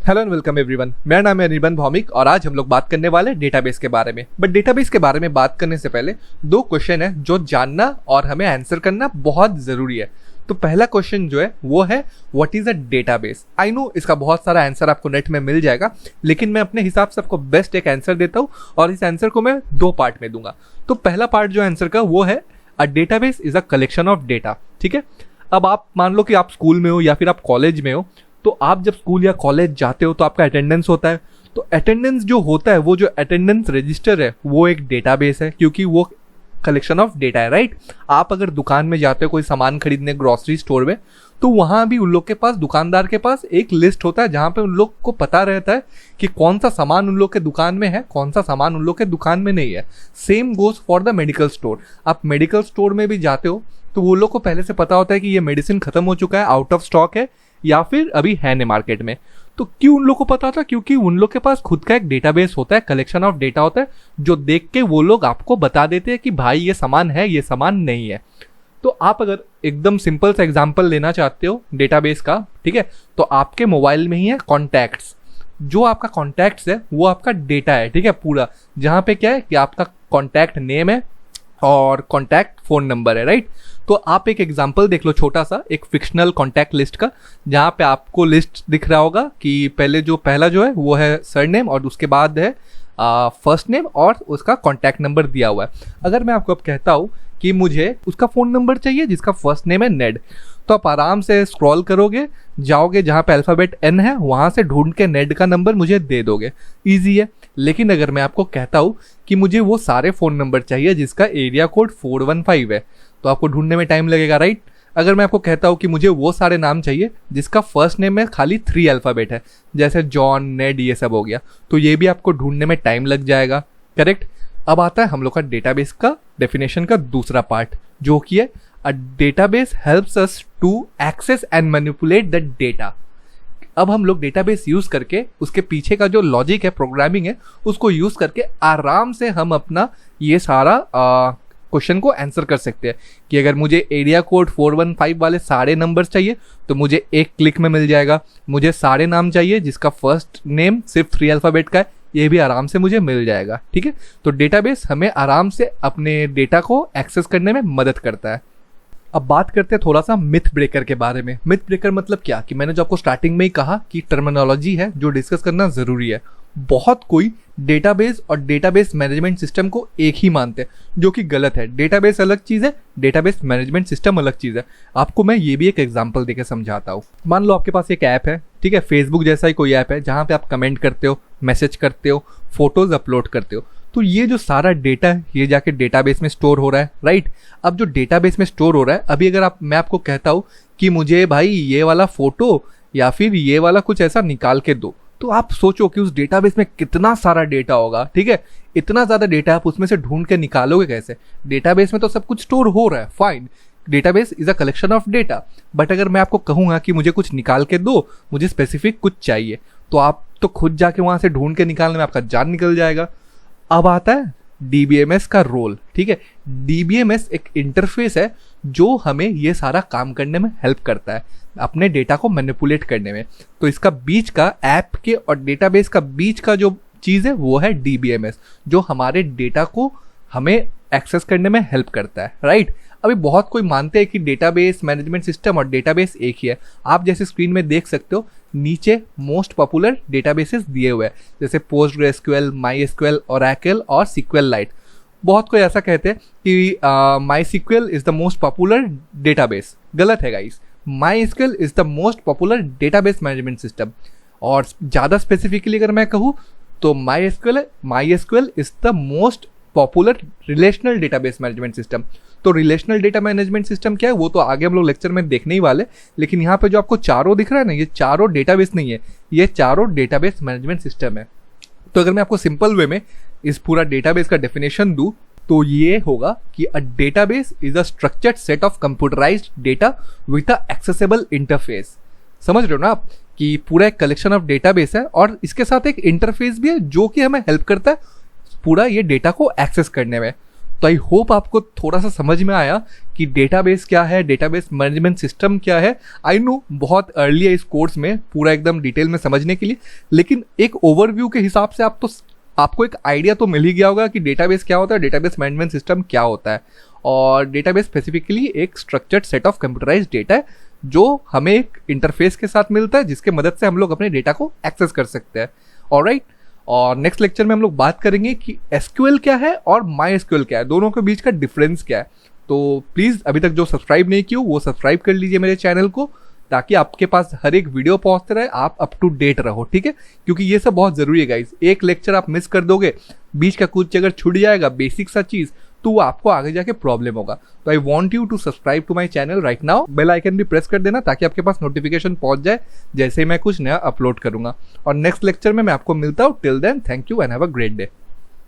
Hello and welcome everyone. मेरा नाम है अनिर्बन भौमिक और आज हम लोग बात करने वाले हैं डेटाबेस के बारे में। बट डेटाबेस के बारे में बात करने से पहले दो क्वेश्चन है जो जानना और हमें आंसर करना बहुत ज़रूरी है। तो पहला क्वेश्चन जो है वो है what is a database. I know इसका बहुत सारा आंसर आपको नेट में मिल जाएगा, लेकिन मैं अपने हिसाब से आपको बेस्ट एक आंसर देता हूँ और इस आंसर को मैं दो पार्ट में दूंगा। तो पहला पार्ट जो आंसर का वो है a database is a collection of data. ठीक है, अब आप मान लो कि आप स्कूल में हो या फिर आप कॉलेज में हो, तो आप जब स्कूल या कॉलेज जाते हो तो आपका अटेंडेंस होता है। तो अटेंडेंस जो होता है, वो जो अटेंडेंस रजिस्टर है वो एक डेटाबेस है, क्योंकि वो कलेक्शन ऑफ डेटा है, राइट। आप अगर दुकान में जाते हो कोई सामान खरीदने ग्रोसरी स्टोर में, तो वहाँ भी उन लोग के पास, दुकानदार के पास एक लिस्ट होता है जहाँ पे उन लोग को पता रहता है कि कौन सा सामान उन लोग के दुकान में है, कौन सा सामान उन लोग के दुकान में नहीं है। Same goes for the medical store. आप मेडिकल स्टोर में भी जाते हो तो वो लोग को पहले से पता होता है कि ये मेडिसिन खत्म हो चुका है, आउट ऑफ स्टॉक है या फिर अभी है नहीं मार्केट में। तो क्यों उन लोग को पता था? क्योंकि उन लोग के पास खुद का एक डेटाबेस होता है, कलेक्शन ऑफ डेटा होता है, जो देख के वो लोग आपको बता देते हैं कि भाई ये सामान है, ये सामान नहीं है। तो आप अगर एकदम सिंपल सा एग्जांपल लेना चाहते हो डेटाबेस का, ठीक है, तो आपके मोबाइल में ही है कॉन्टैक्ट्स। जो आपका कॉन्टैक्ट्स है वो आपका डेटा है, ठीक है, पूरा। जहाँ पे क्या है कि आपका कॉन्टैक्ट नेम है और कॉन्टैक्ट फ़ोन नंबर है, राइट। तो आप एक एग्जांपल देख लो छोटा सा, एक फिक्शनल कॉन्टैक्ट लिस्ट का, जहाँ पे आपको लिस्ट दिख रहा होगा कि पहला जो है वो है सरनेम और उसके बाद है फर्स्ट नेम और उसका कॉन्टैक्ट नंबर दिया हुआ है। अगर मैं आपको अब कहता हूँ कि मुझे उसका फ़ोन नंबर चाहिए जिसका फर्स्ट नेम है नेड, तो आप आराम से स्क्रॉल करोगे, जाओगे जहाँ पे अल्फ़ाबेट एन है, वहाँ से ढूंढ के नेड का नंबर मुझे दे दोगे, ईजी है। लेकिन अगर मैं आपको कहता हूँ कि मुझे वो सारे फ़ोन नंबर चाहिए जिसका एरिया कोड 415 है, तो आपको ढूंढने में टाइम लगेगा, राइट। अगर मैं आपको कहता हूँ कि मुझे वो सारे नाम चाहिए जिसका फर्स्ट नेम में खाली 3 अल्फ़ाबेट है, जैसे जॉन, नेड, ये सब हो गया, तो ये भी आपको ढूंढने में टाइम लग जाएगा, करेक्ट। अब आता है हम लोग का डेटाबेस का डेफिनेशन का दूसरा पार्ट, जो कि है a database helps us to access and manipulate the data. अब हम लोग डेटाबेस यूज़ करके उसके पीछे का जो लॉजिक है, प्रोग्रामिंग है, उसको यूज़ करके आराम से हम अपना ये सारा क्वेश्चन को आंसर कर सकते हैं कि अगर मुझे एरिया कोड 415 वाले सारे नंबर्स चाहिए तो मुझे एक क्लिक में मिल जाएगा। मुझे सारे नाम चाहिए जिसका फर्स्ट नेम सिर्फ 3 अल्फ़ाबेट का है, ये भी आराम से मुझे मिल जाएगा, ठीक है। तो डेटाबेस हमें आराम से अपने डेटा को एक्सेस करने में मदद करता है। अब बात करते हैं थोड़ा सा मिथ ब्रेकर के बारे में। मिथ ब्रेकर मतलब क्या, कि मैंने जो आपको स्टार्टिंग में ही कहा कि टर्मिनोलॉजी है जो डिस्कस करना ज़रूरी है। बहुत कोई डेटाबेस और डेटाबेस मैनेजमेंट सिस्टम को एक ही मानते हैं, जो कि गलत है। डेटाबेस अलग चीज़ है, डेटाबेस मैनेजमेंट सिस्टम अलग चीज़ है। आपको मैं ये भी एक एग्जांपल देके समझाता हूँ। मान लो आपके पास एक ऐप है, ठीक है, फेसबुक जैसा ही कोई ऐप है, जहाँ पे आप कमेंट करते हो, मैसेज करते हो, फोटोज़ अपलोड करते हो। तो ये जो सारा डेटा है ये जाके डेटाबेस में स्टोर हो रहा है, राइट। अब जो डेटाबेस में स्टोर हो रहा है, अभी अगर मैं आपको कहता हूँ कि मुझे भाई ये वाला फोटो या फिर ये वाला कुछ ऐसा निकाल के दो, तो आप सोचो कि उस डेटाबेस में कितना सारा डेटा होगा, ठीक है। इतना ज़्यादा डेटा आप उसमें से ढूंढ के निकालोगे कैसे? डेटाबेस में तो सब कुछ स्टोर हो रहा है, fine, database is a collection of data. But अगर मैं आपको कहूँगा कि मुझे कुछ निकाल के दो, मुझे स्पेसिफिक कुछ चाहिए, तो आप तो खुद जाके वहाँ से ढूंढ के निकालने में आपका जान निकल जाएगा। अब आता है DBMS का रोल, ठीक है। DBMS एक इंटरफेस है जो हमें ये सारा काम करने में हेल्प करता है, अपने डेटा को मैनिपुलेट करने में। तो इसका बीच का, ऐप के और डेटाबेस का बीच का जो चीज़ है वो है DBMS, जो हमारे डेटा को हमें एक्सेस करने में हेल्प करता है, राइट। अभी बहुत कोई मानते हैं कि डेटाबेस मैनेजमेंट सिस्टम और डेटाबेस एक ही है। आप जैसे स्क्रीन में देख सकते हो, नीचे मोस्ट पॉपुलर डेटाबेसेस दिए हुए हैं, जैसे PostgreSQL, MySQL, Oracle और SQLite। बहुत कोई ऐसा कहते हैं कि MySQL is the most popular database. गलत है guys, MySQL is the most popular database management system. और ज़्यादा स्पेसिफिकली अगर मैं कहूँ तो MySQL is the most popular relational database management system. तो रिलेशनल डेटा मैनेजमेंट सिस्टम क्या है वो तो आगे हम लोग लेक्चर में देखने ही वाले, लेकिन यहाँ पे जो आपको चारों दिख रहा है ना, ये चारों डेटाबेस नहीं है, ये चारों डेटाबेस मैनेजमेंट सिस्टम है। तो अगर मैं आपको सिंपल वे में इस पूरा डेटाबेस का डेफिनेशन दूँ तो ये होगा कि a database is a structured set of computerised data with a accessible interface. समझ रहे हो ना आप कि पूरा एक कलेक्शन ऑफ डेटाबेस है और इसके साथ एक इंटरफेस भी है जो कि हमें हेल्प करता है पूरा ये डेटा को एक्सेस करने में। तो आई होप आपको थोड़ा सा समझ में आया कि डेटाबेस क्या है, डेटाबेस मैनेजमेंट सिस्टम क्या है। आई नो बहुत अर्ली है इस कोर्स में पूरा एकदम डिटेल में समझने के लिए, लेकिन एक ओवरव्यू के हिसाब से आपको एक आइडिया तो मिल ही गया होगा कि डेटाबेस क्या होता है, डेटाबेस मैनेजमेंट सिस्टम क्या होता है। और डेटाबेस स्पेसिफिकली एक structured set of computerised data है जो हमें एक इंटरफेस के साथ मिलता है, जिसके मदद से हम लोग अपने डेटा को एक्सेस कर सकते हैं। ऑलराइट, और नेक्स्ट लेक्चर में हम लोग बात करेंगे कि एसक्यूएल क्या है और माई एसक्यूएल क्या है, दोनों के बीच का डिफरेंस क्या है। तो प्लीज़ अभी तक जो सब्सक्राइब नहीं किया वो सब्सक्राइब कर लीजिए मेरे चैनल को, ताकि आपके पास हर एक वीडियो पहुंचते रहे, आप अप टू डेट रहो, ठीक है। क्योंकि ये सब बहुत ज़रूरी है गाइज। एक लेक्चर आप मिस कर दोगे, बीच का कुछ अगर छूट जाएगा बेसिक सा चीज़, तो वो आपको आगे जाके प्रॉब्लम होगा। तो I want you to subscribe to my channel right now. Bell icon भी प्रेस कर देना ताकि आपके पास नोटिफिकेशन पहुंच जाए जैसे ही मैं कुछ नया अपलोड करूंगा। और नेक्स्ट लेक्चर में मैं आपको मिलता हूँ। Till then, thank you and have a great day.